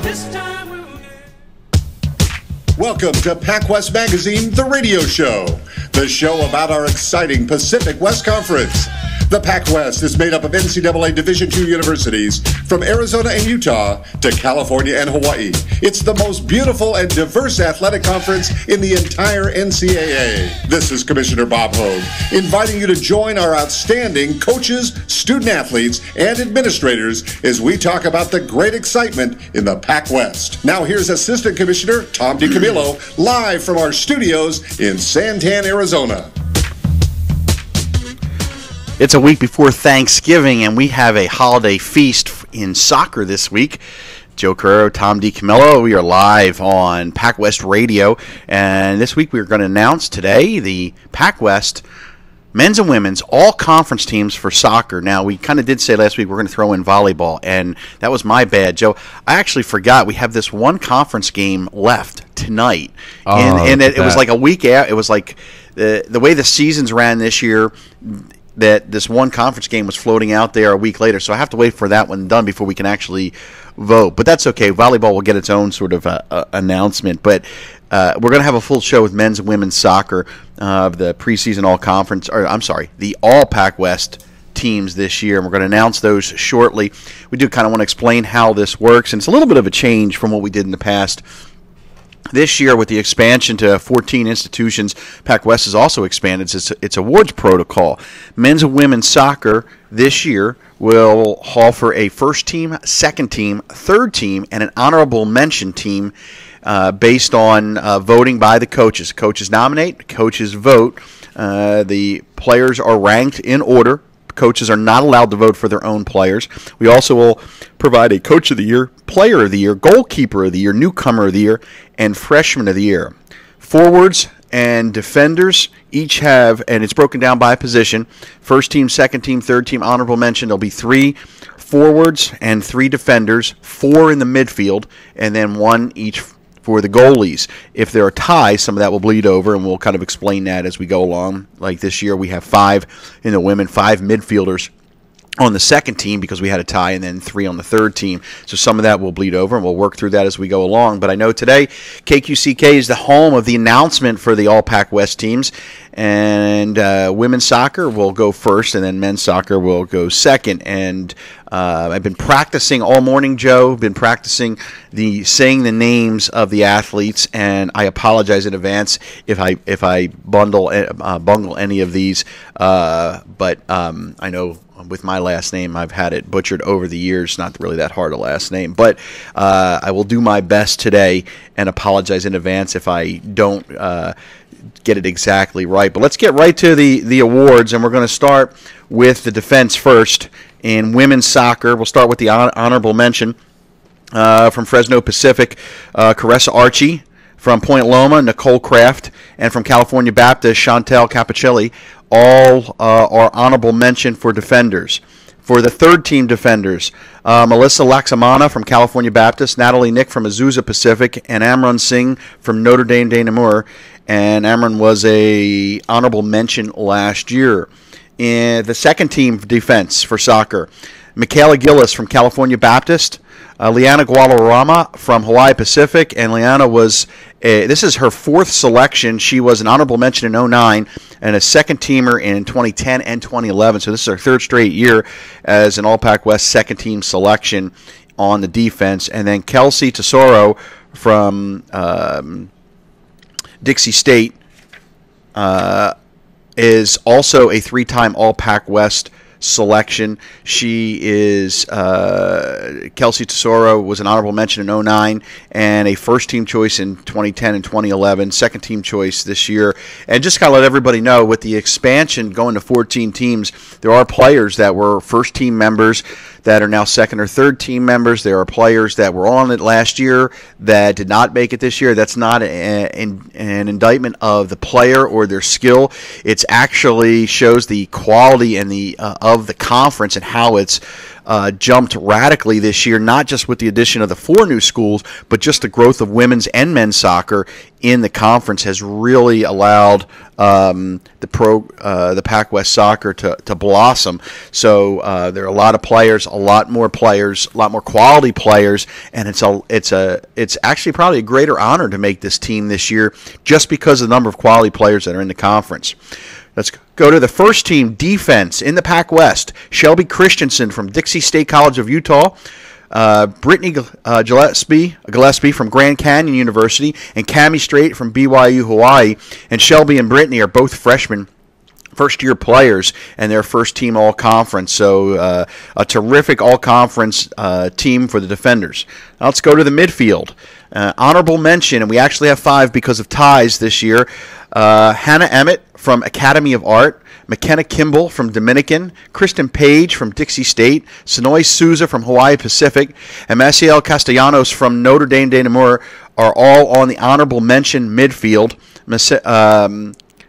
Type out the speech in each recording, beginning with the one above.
Welcome to PacWest Magazine, the radio show, the show about our exciting Pacific West Conference. The PacWest is made up of NCAA Division II universities from Arizona and Utah to California and Hawaii. It's the most beautiful and diverse athletic conference in the entire NCAA. This is Commissioner Bob Hogue, inviting you to join our outstanding coaches, student athletes, and administrators as we talk about the great excitement in the PacWest. Now here's Assistant Commissioner Tom Camillo, live from our studios in Santan, Arizona. It's a week before Thanksgiving, and we have a holiday feast in soccer this week. Joe Carrero, Tom Camillo, we are live on PacWest Radio, and this week we're going to announce today the PacWest men's and women's all-conference teams for soccer. Now, we kind of did say last week we're going to throw in volleyball, and that was my bad, Joe. I actually forgot we have this one conference game left tonight, and it was like a week out. It was like the way the seasons ran this year, that this one conference game was floating out there a week later, so I have to wait for that one done before we can actually vote. But that's okay. Volleyball will get its own sort of announcement. But we're going to have a full show with men's and women's soccer, the preseason all-conference, or I'm sorry, the all-PacWest teams this year, and we're going to announce those shortly. We do kind of want to explain how this works, and it's a little bit of a change from what we did in the past. This year, with the expansion to 14 institutions, PacWest has also expanded its awards protocol. Men's and women's soccer this year will offer a first team, second team, third team, and an honorable mention team based on voting by the coaches. Coaches nominate, coaches vote. The players are ranked in order. Coaches are not allowed to vote for their own players. We also will provide a Coach of the Year, Player of the Year, Goalkeeper of the Year, Newcomer of the Year, and Freshman of the Year. Forwards and defenders each have, and it's broken down by position, first team, second team, third team, honorable mention. There'll be 3 forwards and 3 defenders, 4 in the midfield, and then 1 each for the goalies. If there are ties, some of that will bleed over, and we'll kind of explain that as we go along. Like this year, we have 5 in the women, 5 midfielders on the second team because we had a tie, and then 3 on the third team. So some of that will bleed over, and we'll work through that as we go along. But I know today KQCK is the home of the announcement for the All-PacWest teams, and women's soccer will go first, and then men's soccer will go second. And I've been practicing all morning, Joe. Been practicing saying the names of the athletes, and I apologize in advance if I bungle any of these. But I know with my last name, I've had it butchered over the years. Not really that hard a last name, but I will do my best today and apologize in advance if I don't get it exactly right. But let's get right to the awards, and we're going to start with the defense first. In women's soccer, we'll start with the honorable mention from Fresno Pacific, Caressa Archie. From Point Loma, Nicole Kraft. And from California Baptist, Chantel Capicelli. All are honorable mention for defenders. For the third team defenders, Melissa Laxamana from California Baptist, Natalie Nick from Azusa Pacific, and Amron Singh from Notre Dame de Namur. And Amron was a honorable mention last year. In the second team defense for soccer, Michaela Gillis from California Baptist, Liana Guadarrama from Hawaii Pacific, and Liana this is her 4th selection. She was an honorable mention in 2009 and a second teamer in 2010 and 2011. So this is her 3rd straight year as an All-PacWest second team selection on the defense. And then Kelsey Tesoro from Dixie State is also a 3-time All-PacWest selection. She is Kelsey Tesoro was an honorable mention in 2009 and a first-team choice in 2010 and 2011, second-team choice this year. And just kind of let everybody know, with the expansion going to 14 teams, there are players that were first-team members that are now second or third team members. There are players that were on it last year that did not make it this year. That's not an indictment of the player or their skill. It actually shows the quality and of the conference and how it's jumped radically this year, not just with the addition of the 4 new schools, but just the growth of women's and men's soccer in the conference has really allowed the PacWest soccer to blossom. So there are a lot of players, a lot more quality players, and it's actually probably a greater honor to make this team this year just because of the number of quality players that are in the conference. Let's go to the first team defense in the PacWest. Shelby Christensen from Dixie State College of Utah, Brittany Gillespie from Grand Canyon University, and Cami Strait from BYU Hawaii. And Shelby and Brittany are both freshmen, first-year players, and their first team all-conference. So a terrific all-conference team for the defenders. Now let's go to the midfield. Honorable mention, and we actually have 5 because of ties this year. Hannah Emmett from Academy of Art, McKenna Kimball from Dominican, Kristen Page from Dixie State, Sonoy Souza from Hawaii Pacific, and Maciel Castellanos from Notre Dame de Namur are all on the honorable mention midfield.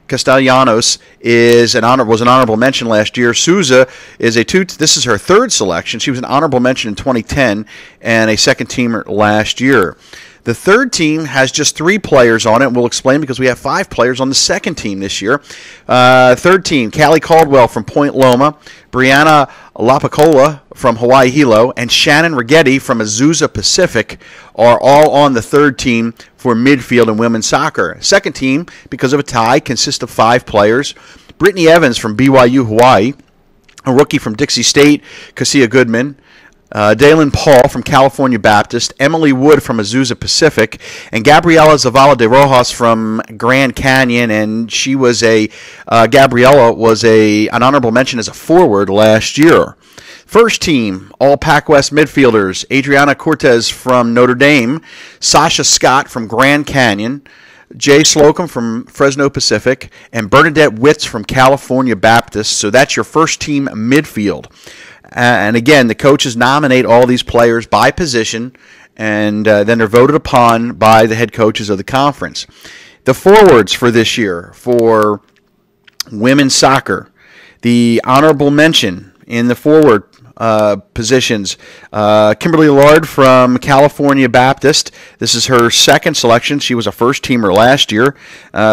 Castellanos was an honorable mention last year. Souza is this is her 3rd selection. She was an honorable mention in 2010 and a second teamer last year. The third team has just 3 players on it. We'll explain because we have 5 players on the second team this year. Third team, Callie Caldwell from Point Loma, Brianna Lapicola from Hawaii Hilo, and Shannon Rigetti from Azusa Pacific are all on the third team for midfield and women's soccer. Second team, because of a tie, consists of 5 players. Brittany Evans from BYU Hawaii, a rookie from Dixie State, Cassia Goodman, Dalen Paul from California Baptist, Emily Wood from Azusa Pacific, and Gabriela Zavala de Rojas from Grand Canyon. And she was Gabriela was an honorable mention as a forward last year. First team, all PacWest midfielders, Adriana Cortez from Notre Dame, Sasha Scott from Grand Canyon, Jay Slocum from Fresno Pacific, and Bernadette Witz from California Baptist. So that's your first team midfield. And again, the coaches nominate all these players by position, and then they're voted upon by the head coaches of the conference. The forwards for this year for women's soccer, the honorable mention in the forward positions, Kimberly Lard from California Baptist. This is her 2nd selection. She was a first-teamer last year.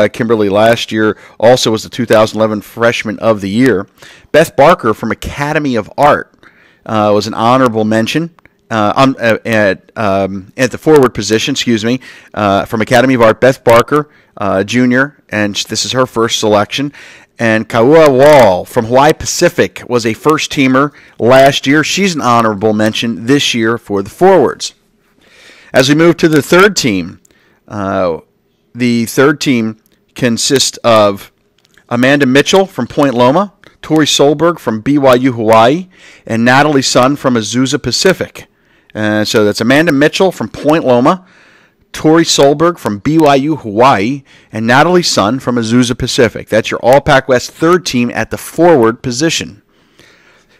Kimberly last year also was the 2011 Freshman of the Year. Beth Barker from Academy of Art was an honorable mention at the forward position, from Academy of Art. Beth Barker, junior, and this is her first selection. And Kaua Wall from Hawaii Pacific was a first-teamer last year. She's an honorable mention this year for the forwards. As we move to the third team consists of Amanda Mitchell from Point Loma, Tori Solberg from BYU Hawaii, and Natalie Sun from Azusa Pacific. So that's Amanda Mitchell from Point Loma, Tori Solberg from BYU Hawaii, and Natalie Sun from Azusa Pacific. That's your All PacWest third team at the forward position.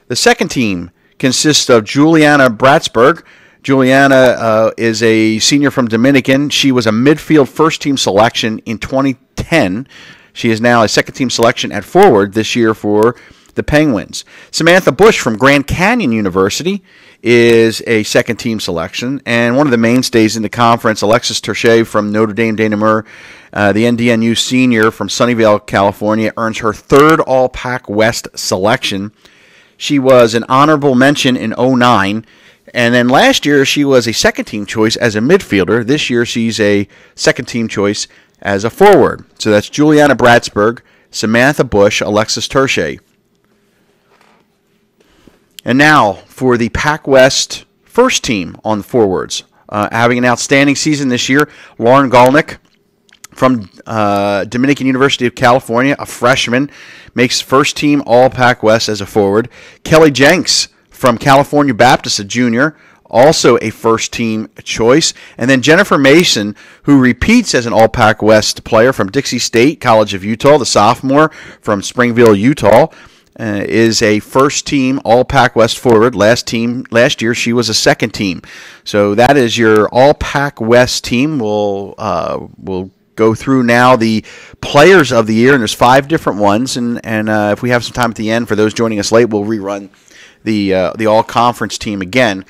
The second team consists of Juliana Bratsberg. Juliana is a senior from Dominican. She was a midfield first-team selection in 2010. She is now a second-team selection at forward this year for the Penguins. Samantha Bush from Grand Canyon University is a second-team selection. And one of the mainstays in the conference, Alexis Terche from Notre Dame de Namur, the NDNU senior from Sunnyvale, California, earns her 3rd All-PacWest selection. She was an honorable mention in 2009. And then last year, she was a second-team choice as a midfielder. This year, she's a second-team choice as a forward. So that's Juliana Bratsberg, Samantha Bush, Alexis Terche. And now for the PacWest first team on the forwards. Having an outstanding season this year, Lauren Galnick from Dominican University of California, a freshman, makes first team All PacWest as a forward. Kelly Jenks from California Baptist, a junior, also a first-team choice. And then Jennifer Mason, who repeats as an All PacWest player from Dixie State College of Utah, the sophomore from Springville, Utah, is a first-team All PacWest forward. Last year, she was a second team. So that is your All PacWest team. We'll go through now the players of the year, and there's 5 different ones. And if we have some time at the end, for those joining us late, we'll rerun the all-conference team again.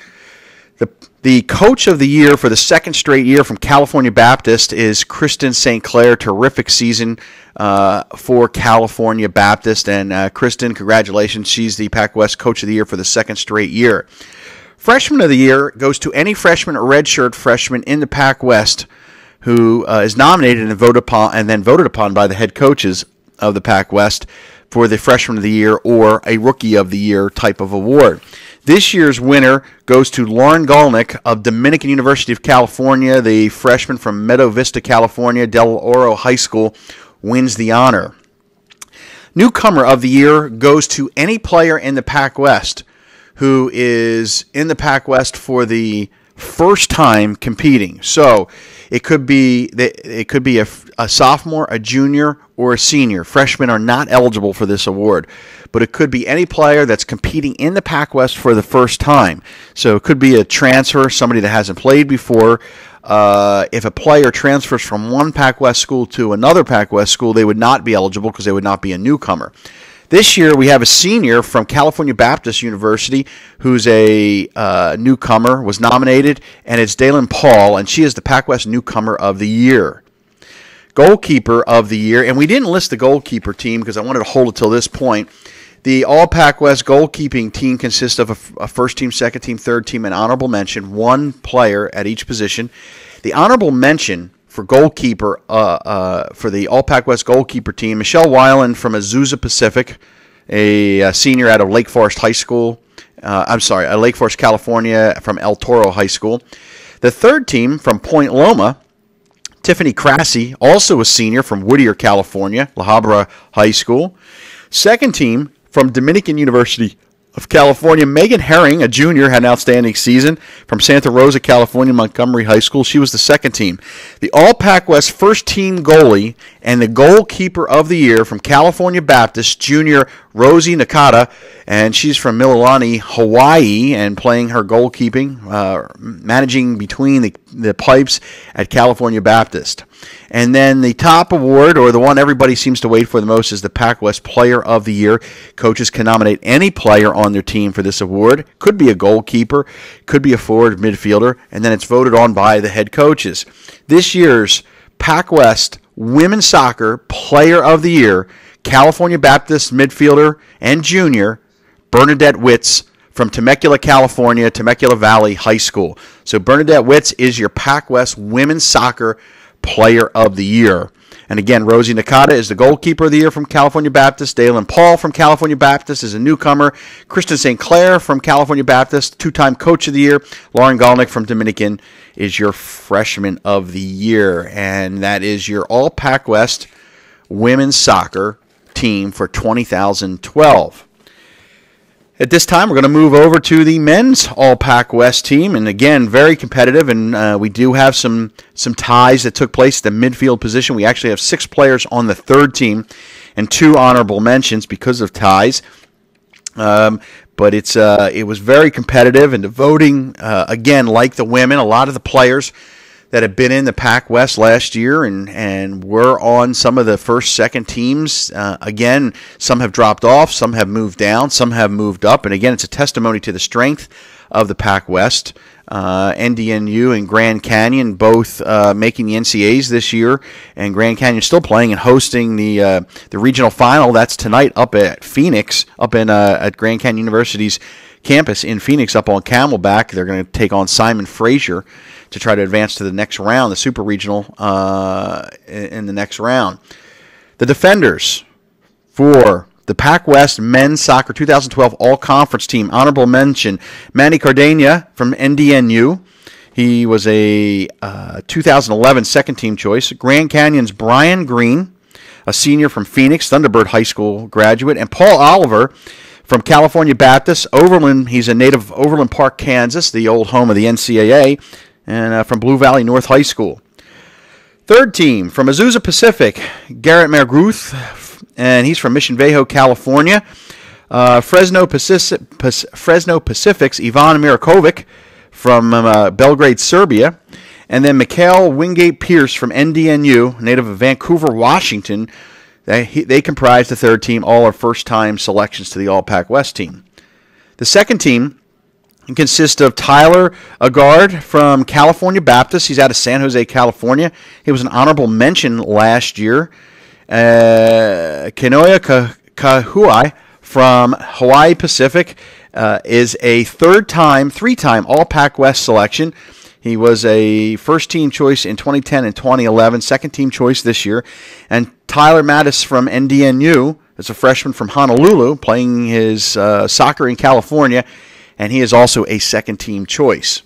The coach of the year for the second straight year from California Baptist is Kristen St. Clair. Terrific season for California Baptist. And Kristen, congratulations. She's the PacWest Coach of the Year for the second straight year. Freshman of the Year goes to any freshman or redshirt freshman in the PacWest who is nominated and voted upon by the head coaches of the PacWest for the Freshman of the Year or a Rookie of the Year type of award. This year's winner goes to Lauren Golnick of Dominican University of California. The freshman from Meadow Vista, California, Del Oro High School, wins the honor. Newcomer of the Year goes to any player in the PacWest who is in the PacWest for the first time competing. So it could be a sophomore, a junior, or a senior. Freshmen are not eligible for this award, but it could be any player that's competing in the PacWest for the first time. So it could be a transfer, somebody that hasn't played before. If a player transfers from one PacWest school to another PacWest school, they would not be eligible because they would not be a newcomer. This year, we have a senior from California Baptist University who's a newcomer, was nominated, and it's Dalen Paul, and she is the PacWest Newcomer of the Year. Goalkeeper of the Year, and we didn't list the goalkeeper team because I wanted to hold it till this point. The All-PacWest goalkeeping team consists of a first team, second team, third team, and honorable mention, one player at each position. The honorable mention for goalkeeper, for the All-PacWest goalkeeper team, Michelle Weiland from Azusa Pacific, a senior out of Lake Forest High School. Lake Forest, California, from El Toro High School. The third team from Point Loma, Tiffany Crassi, also a senior from Whittier, California, La Habra High School. Second team from Dominican University of California, Megan Herring, a junior, had an outstanding season from Santa Rosa, California, Montgomery High School. She was the second team. The All-PacWest first team goalie and the goalkeeper of the year from California Baptist, junior Rosie Nakata, and she's from Mililani, Hawaii, and playing her goalkeeping, managing between the pipes at California Baptist. And then the top award, or the one everybody seems to wait for the most, is the PacWest Player of the Year. Coaches can nominate any player on their team for this award. Could be a goalkeeper, could be a forward midfielder, and then it's voted on by the head coaches. This year's PacWest Women's Soccer Player of the Year, California Baptist midfielder and junior, Bernadette Witz from Temecula, California, Temecula Valley High School. So Bernadette Witz is your PacWest Women's Soccer Player of the Year. And again, Rosie Nakata is the goalkeeper of the year from California Baptist. Dalen Paul from California Baptist is a newcomer. Kristen St. Clair from California Baptist, two-time coach of the year. Lauren Golnick from Dominican is your freshman of the year. And that is your All-PacWest Women's Soccer team for 2012. At this time, we're going to move over to the men's All-PacWest team, and again, very competitive, and we do have some ties that took place at the midfield position. We actually have 6 players on the third team and 2 honorable mentions because of ties. But it was very competitive, and the voting, again, like the women, a lot of the players that have been in the PacWest last year and were on some of the first, second teams. Again, some have dropped off, some have moved down, some have moved up. And again, it's a testimony to the strength of the PacWest. NDNU and Grand Canyon both making the NCAAs this year, and Grand Canyon still playing and hosting the regional final. That's tonight up at Phoenix, up in at Grand Canyon University's campus in Phoenix, up on Camelback. They're going to take on Simon Fraser to try to advance to the next round, the Super Regional in the next round. The defenders for the PacWest Men's Soccer 2012 All-Conference Team, honorable mention, Manny Cardena from NDNU. He was a 2011 second-team choice. Grand Canyon's Brian Green, a senior from Phoenix, Thunderbird High School graduate. And Paul Oliver from California Baptist, Overland. He's a native of Overland Park, Kansas, the old home of the NCAA, and from Blue Valley North High School. Third team from Azusa Pacific, Garrett Merguth, and he's from Mission Viejo, California. Fresno Pacific's Ivan Mirakovic from Belgrade, Serbia. And then Mikhail Wingate Pierce from NDNU, native of Vancouver, Washington. They comprise the third team. All are first-time selections to the All-PacWest team. The second team consists of Tyler Agard from California Baptist. He's out of San Jose, California. He was an honorable mention last year. Kanoya Kahuai from Hawaii Pacific is a three-time All PacWest selection. He was a first-team choice in 2010 and 2011, second-team choice this year. And Tyler Mattis from NDNU is a freshman from Honolulu, playing his soccer in California, and he is also a second-team choice.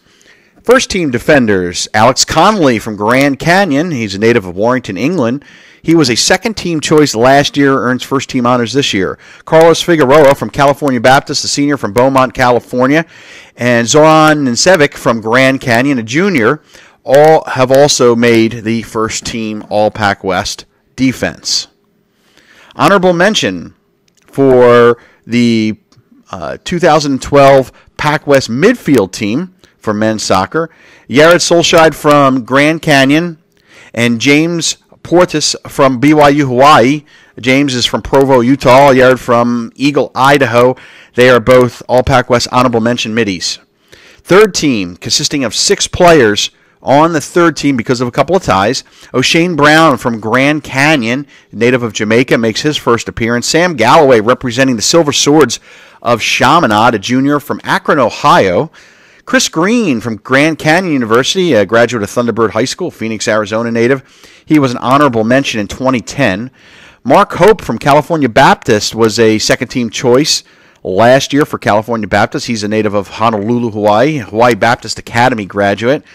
First-team defenders, Alex Connolly from Grand Canyon. He's a native of Warrington, England. He was a second-team choice last year, earns first-team honors this year. Carlos Figueroa from California Baptist, a senior from Beaumont, California. And Zoran Ninsevic from Grand Canyon, a junior, all have also made the first-team All PacWest defense. Honorable mention for the 2012 PacWest midfield team for men's soccer. Yared Solscheid from Grand Canyon and James Portis from BYU Hawaii. James is from Provo, Utah. Yared from Eagle, Idaho. They are both All PacWest honorable mention middies. Third team, consisting of 6 players on the third team because of a couple of ties. O'Shane Brown from Grand Canyon, native of Jamaica, makes his first appearance. Sam Galloway, representing the Silver Swords of Chaminade, a junior from Akron, Ohio. Chris Green from Grand Canyon University, a graduate of Thunderbird High School, Phoenix, Arizona native. He was an honorable mention in 2010. Mark Hope from California Baptist was a second-team choice last year for California Baptist. He's a native of Honolulu, Hawaii Baptist Academy graduate.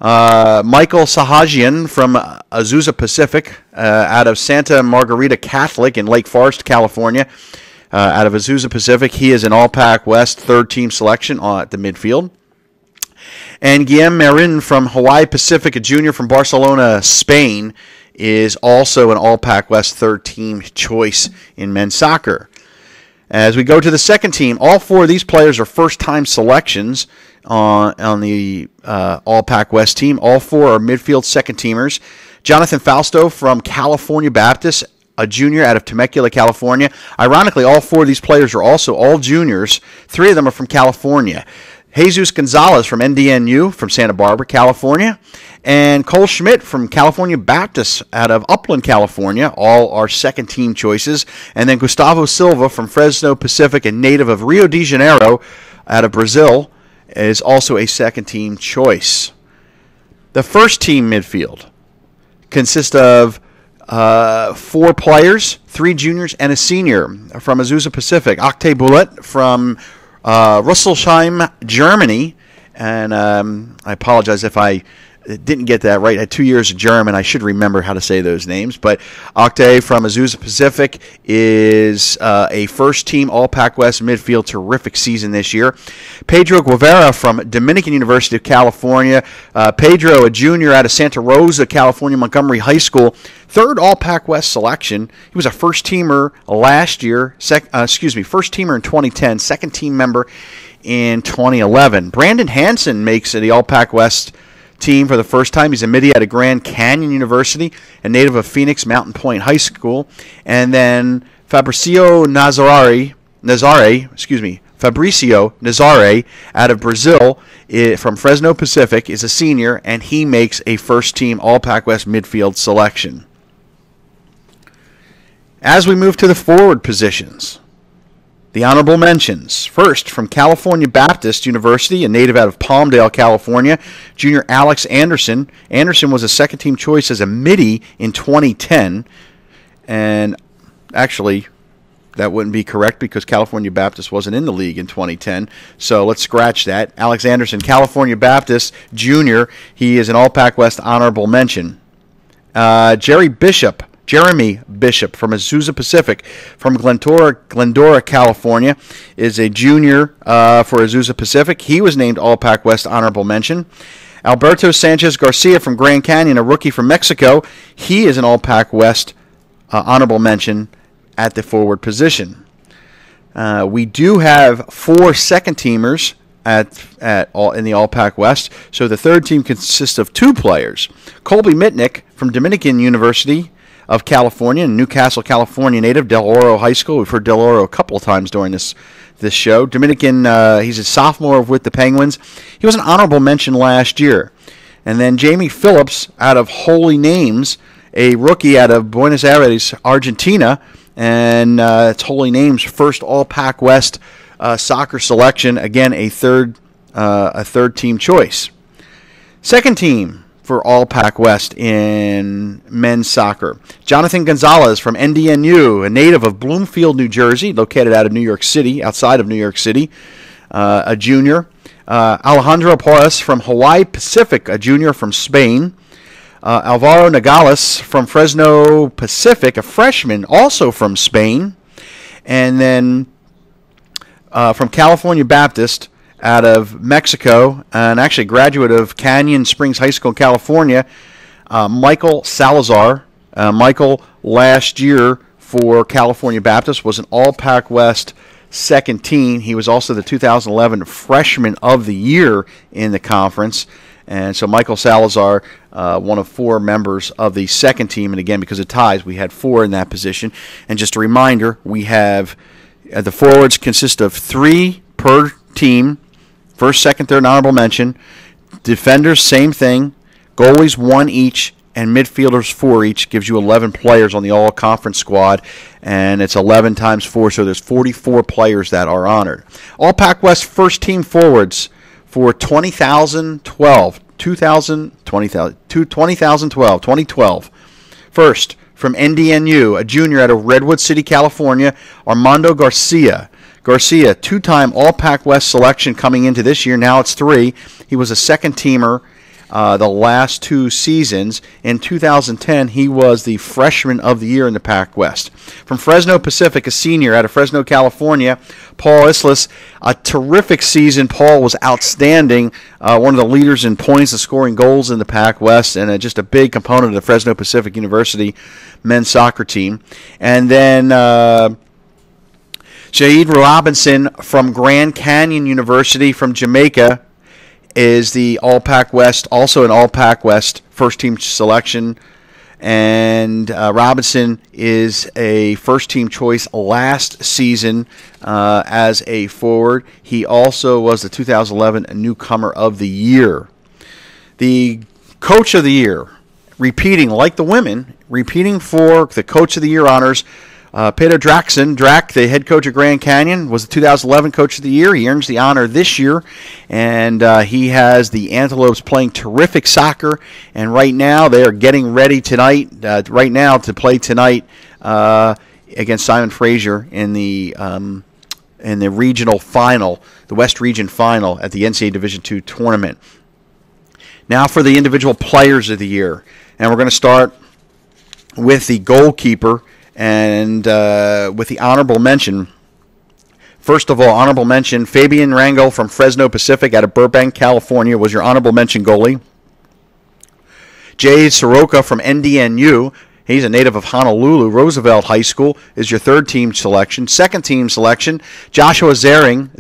Michael Sahajian from Azusa Pacific, out of Santa Margarita Catholic in Lake Forest, California. Out of Azusa Pacific, he is an All PacWest third-team selection at the midfield. And Guillem Marin from Hawaii Pacific, a junior from Barcelona, Spain, is also an All PacWest third-team choice in men's soccer. As we go to the second team, all 4 of these players are first-time selections on the All PacWest team. All 4 are midfield second-teamers. Jonathan Fausto from California Baptist, a junior out of Temecula, California. Ironically, all 4 of these players are also all juniors. 3 of them are from California. Jesus Gonzalez from NDNU from Santa Barbara, California. And Cole Schmidt from California Baptist out of Upland, California. All are second-team choices. And then Gustavo Silva from Fresno Pacific, a native of Rio de Janeiro out of Brazil, is also a second-team choice. The first-team midfield consists of 4 players, 3 juniors, and a senior from Azusa Pacific. Octay Boulet from Rüsselsheim, Germany. And I apologize if I didn't get that right. I had 2 years of German. I should remember how to say those names. But Octay from Azusa Pacific is a first-team All PacWest midfield. Terrific season this year. Pedro Guevara from Dominican University of California. Pedro, a junior out of Santa Rosa, California, Montgomery High School. Third All PacWest selection. He was a first-teamer last year. First-teamer in 2010. Second-team member in 2011. Brandon Hansen makes the All PacWest team for the first time. He's a midi out of Grand Canyon University, a native of Phoenix Mountain Point High School. And then Fabricio Nazare out of Brazil from Fresno Pacific is a senior, and he makes a first-team All PacWest midfield selection. As we move to the forward positions, the honorable mentions. First, from California Baptist University, a native out of Palmdale, California, junior Alex Anderson. Anderson was a second-team choice as a midi in 2010. And actually, that wouldn't be correct because California Baptist wasn't in the league in 2010. So let's scratch that. Alex Anderson, California Baptist junior. He is an All PacWest honorable mention. Jeremy Bishop from Azusa Pacific from Glendora, California, is a junior for Azusa Pacific. He was named All PacWest honorable mention. Alberto Sanchez Garcia from Grand Canyon, a rookie from Mexico. He is an All PacWest honorable mention at the forward position. We do have 4 second-teamers in the All PacWest, so the third team consists of 2 players. Colby Mitnick from Dominican University, of California, Newcastle, California native, Del Oro High School. We've heard Del Oro a couple of times during this show. Dominican, he's a sophomore with the Penguins. He was an honorable mention last year. And then Jamie Phillips out of Holy Names, a rookie out of Buenos Aires, Argentina, and it's Holy Names' first All-PacWest soccer selection. Again, a third team choice. Second team for All-PacWest in men's soccer, Jonathan Gonzalez from NDNU, a native of Bloomfield, New Jersey, located out of New York City, outside of New York City, a junior. Alejandro Porras from Hawaii Pacific, a junior from Spain. Alvaro Nogales from Fresno Pacific, a freshman, also from Spain. And then from California Baptist out of Mexico, and actually a graduate of Canyon Springs High School in California, Michael Salazar. Michael, last year for California Baptist, was an All-PacWest second team. He was also the 2011 Freshman of the Year in the conference. And so Michael Salazar, one of 4 members of the second team. And again, because of ties, we had 4 in that position. And just a reminder, we have the forwards consist of 3 per team. First, second, third, honorable mention. Defenders, same thing. Goalies, 1 each. And midfielders, 4 each, gives you 11 players on the all-conference squad, and it's 11 times 4, so there's 44 players that are honored. All-PacWest first-team forwards for 2012. First, from NDNU, a junior out of Redwood City, California, Armando Garcia. Garcia, 2-time All-PacWest selection coming into this year. Now it's 3. He was a second-teamer the last 2 seasons. In 2010, he was the Freshman of the Year in the PacWest. From Fresno Pacific, a senior out of Fresno, California, Paul Islas. A terrific season. Paul was outstanding, one of the leaders in points and scoring goals in the PacWest, and just a big component of the Fresno Pacific University men's soccer team. And then Shahid Robinson from Grand Canyon University from Jamaica is the All-PacWest, also an All-PacWest first-team selection. And Robinson is a first-team choice last season as a forward. He also was the 2011 Newcomer of the Year. The Coach of the Year, repeating like the women, repeating for the Coach of the Year honors, Peter Draxen, the head coach of Grand Canyon, was the 2011 Coach of the Year. He earns the honor this year, and he has the Antelopes playing terrific soccer. And right now, they are getting ready tonight, to play tonight against Simon Fraser in the regional final, the West Region final at the NCAA Division II tournament. Now for the individual players of the year, and we're going to start with the goalkeeper. And with the honorable mention, first of all, honorable mention, Fabian Rangel from Fresno Pacific out of Burbank, California, was your honorable mention goalie. Jay Soroka from NDNU, he's a native of Honolulu, Roosevelt High School, is your third team selection. Second team selection, Joshua Zering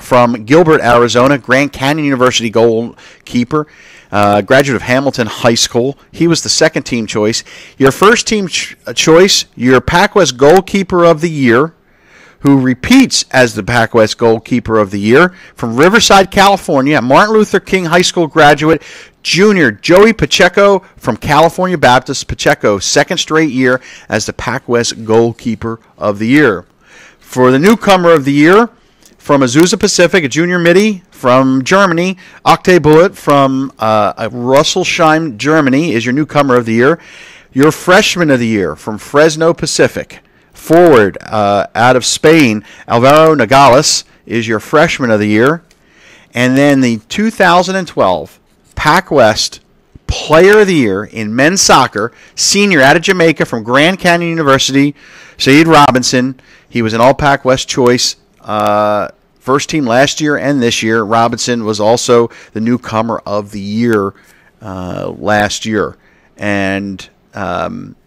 from Gilbert, Arizona, Grand Canyon University goalkeeper. Graduate of Hamilton High School. He was the second team choice. Your first team choice, your PacWest Goalkeeper of the Year, who repeats as the PacWest Goalkeeper of the Year, from Riverside, California, Martin Luther King High School graduate, junior Joey Pacheco from California Baptist. Pacheco, second straight year as the PacWest Goalkeeper of the Year. For the Newcomer of the Year, from Azusa Pacific, a junior midi from Germany, Octay Bullet from Russelsheim, Germany, is your Newcomer of the Year. Your Freshman of the Year from Fresno Pacific, forward out of Spain, Alvaro Nogales, is your Freshman of the Year. And then the 2012 PacWest Player of the Year in men's soccer, senior out of Jamaica from Grand Canyon University, Shahid Robinson. He was an All-PacWest choice. First team last year and this year. Robinson was also the Newcomer of the Year last year. And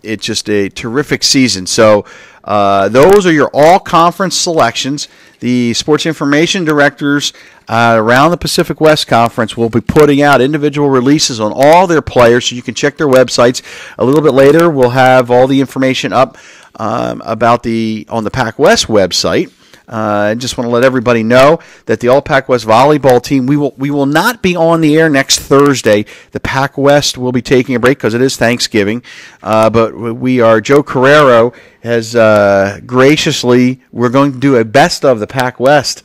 it's just a terrific season. So those are your all-conference selections. The sports information directors around the Pacific West Conference will be putting out individual releases on all their players, so you can check their websites. A little bit later, we'll have all the information up on the PacWest website. I just want to let everybody know that the All PacWest volleyball team, we will not be on the air next Thursday. The PacWest will be taking a break because it is Thanksgiving. But Joe Carrero has graciously, we're going to do a best of the PacWest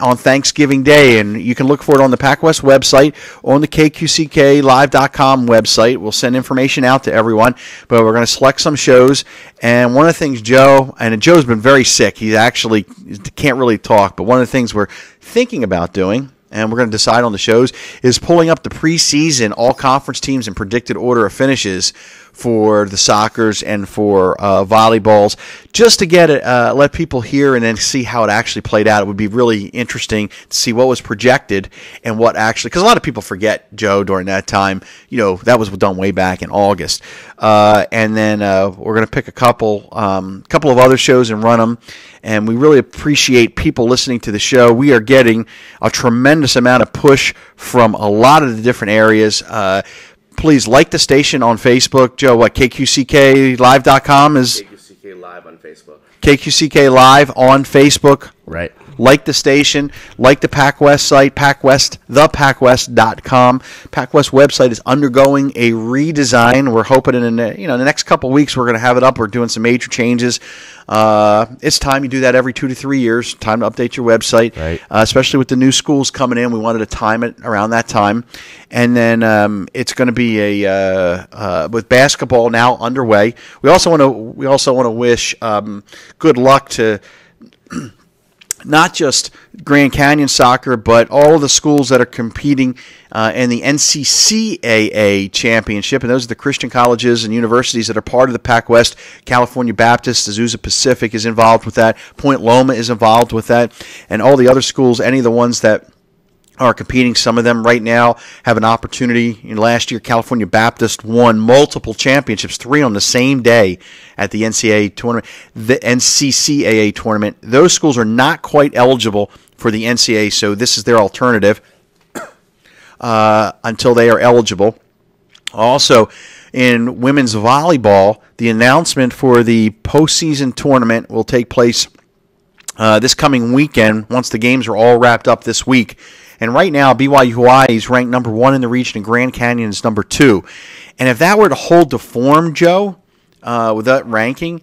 on Thanksgiving Day, and you can look for it on the PacWest website or on the KQCKlive.com website. We'll send information out to everyone, but we're going to select some shows. And one of the things Joe's been very sick. He actually can't really talk, but one of the things we're thinking about doing, and we're going to decide on the shows, is pulling up the preseason all-conference teams and predicted order of finishes for the soccers and for volleyballs, just to get it, let people hear and then see how it actually played out. It would be really interesting to see what was projected and what actually, because a lot of people forget, Joe, during that time, that was done way back in August. And then we're going to pick a couple of other shows and run them. And we really appreciate people listening to the show. We are getting a tremendous amount of push from a lot of the different areas. Please like the station on Facebook. Joe, KQCKlive.com is? KQCK Live on Facebook. KQCK Live on Facebook. Right. Like the station, like the PacWest site, PacWest, thepacwest.com. PacWest website is undergoing a redesign. We're hoping in the next couple of weeks we're going to have it up. We're doing some major changes. It's time you do that every 2 to 3 years. Time to update your website, right. Especially with the new schools coming in. We wanted to time it around that time, and then it's going to be with basketball now underway. We also want to wish good luck to not just Grand Canyon Soccer, but all of the schools that are competing in the NCCAA championship, and those are the Christian colleges and universities that are part of the PacWest. California Baptist, Azusa Pacific is involved with that. Point Loma is involved with that, and all the other schools, any of the ones that are competing. Some of them right now have an opportunity. Last year, California Baptist won multiple championships, 3 on the same day at the NCCAA tournament. Those schools are not quite eligible for the NCAA, so this is their alternative until they are eligible. Also, in women's volleyball, the announcement for the postseason tournament will take place this coming weekend once the games are all wrapped up this week. And right now, BYU Hawaii is ranked number 1 in the region, and Grand Canyon is number 2. And if that were to hold the form, Joe, with that ranking,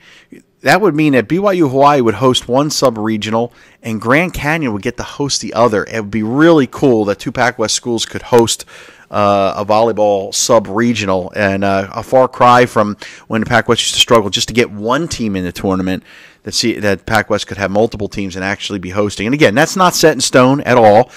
that would mean that BYU Hawaii would host one sub-regional, and Grand Canyon would get to host the other. It would be really cool that 2 PacWest schools could host a volleyball sub-regional, and a far cry from when the PacWest used to struggle just to get one team in the tournament. That PacWest could have multiple teams and actually be hosting. And again, that's not set in stone at all.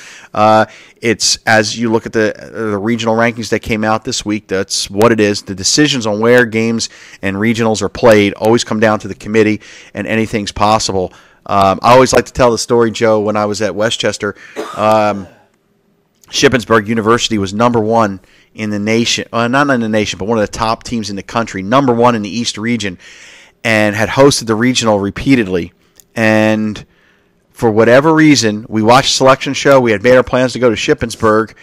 It's, as you look at the regional rankings that came out this week, that's what it is. The decisions on where games and regionals are played always come down to the committee, and anything's possible. I always like to tell the story, Joe, when I was at Westchester. Shippensburg University was number 1 in the nation, not in the nation, but one of the top teams in the country, number 1 in the East region, and had hosted the regional repeatedly. And for whatever reason, we watched a selection show. We had made our plans to go to Shippensburg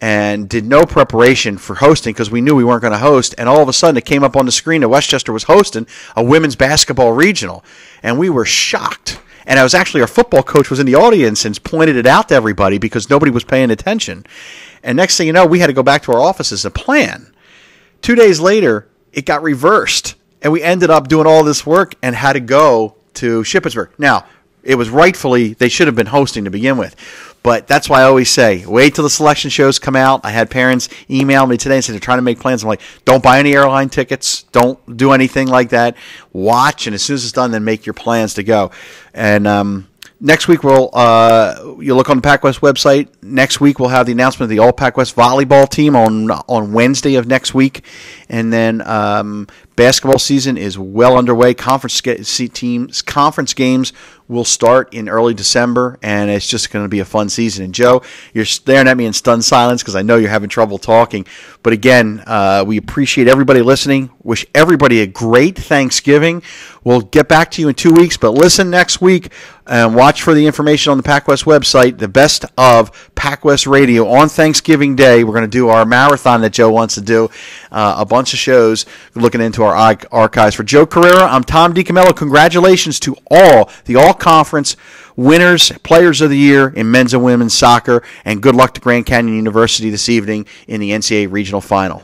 and did no preparation for hosting because we knew we weren't going to host. And all of a sudden, it came up on the screen that Westchester was hosting a women's basketball regional. And we were shocked. And I was actually, our football coach was in the audience and pointed it out to everybody because nobody was paying attention. And next thing you know, we had to go back to our offices and plan. 2 days later, it got reversed. And we ended up doing all this work and had to go to Shippensburg. Now, it was rightfully, they should have been hosting to begin with. But that's why I always say, wait till the selection shows come out. I had parents email me today and say they're trying to make plans. I'm like, don't buy any airline tickets. Don't do anything like that. Watch, and as soon as it's done, then make your plans to go. And next week, you'll look on the PacWest website. Next week, we'll have the announcement of the All PacWest volleyball team on Wednesday of next week. And then basketball season is well underway. Conference games will start in early December, and it's just going to be a fun season. And Joe, you're staring at me in stunned silence because I know you're having trouble talking. But again, we appreciate everybody listening. Wish everybody a great Thanksgiving. We'll get back to you in 2 weeks, but listen next week and watch for the information on the PacWest website, the best of PacWest Radio on Thanksgiving Day. We're going to do our marathon that Joe wants to do, a bunch of shows looking into our archives. For Joe Carrera, I'm Tom DiCamillo. Congratulations to all the all-conference winners, players of the year in men's and women's soccer, and good luck to Grand Canyon University this evening in the NCAA Regional Final.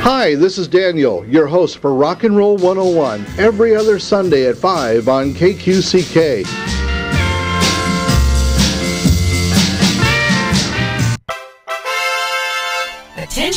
Hi, this is Daniel, your host for Rock and Roll 101, every other Sunday at 5 on KQCK. Attention.